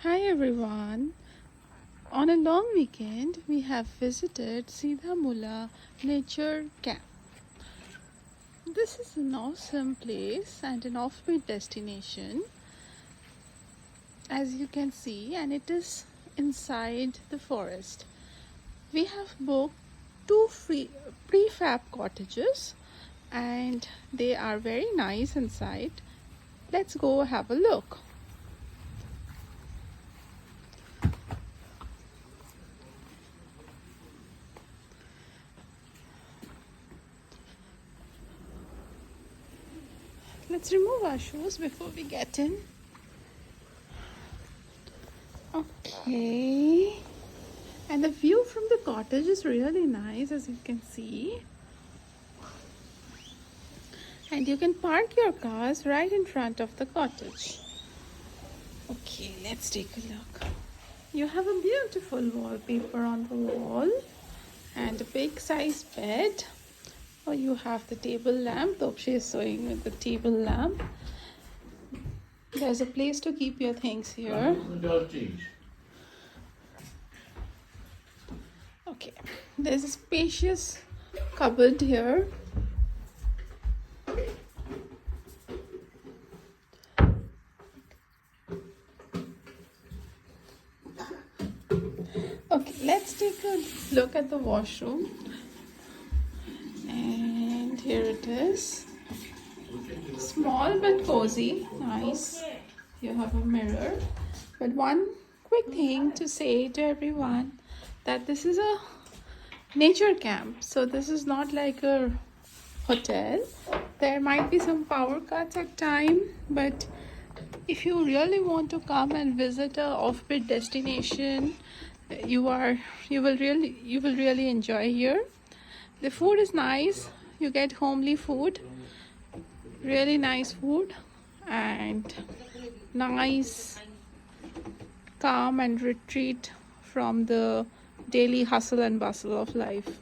Hi everyone. On a long weekend, we have visited Sidha Mula Nature Camp. This is an awesome place and an offbeat destination, as you can see, and it is inside the forest. We have booked two free prefab cottages, and they are very nice inside. Let's go have a look. Let's remove our shoes before we get in. Okay. And the view from the cottage is really nice, as you can see. And you can park your cars right in front of the cottage. Okay, let's take a look. You have a beautiful wallpaper on the wall and a big size bed. Oh, you have the table lamp. She is sewing with the table lamp. There's a place to keep your things here. Okay, there's a spacious cupboard here. Okay, let's take a look at the washroom. And here it is. Small but cozy, nice. You have a mirror. But one quick thing to say to everyone, that this is a nature camp. So this is not like a hotel. There might be some power cuts at time, but if you really want to come and visit a offbeat destination, you will really enjoy here. The food is nice. You get homely food, really nice food, and nice calm and retreat from the daily hustle and bustle of life.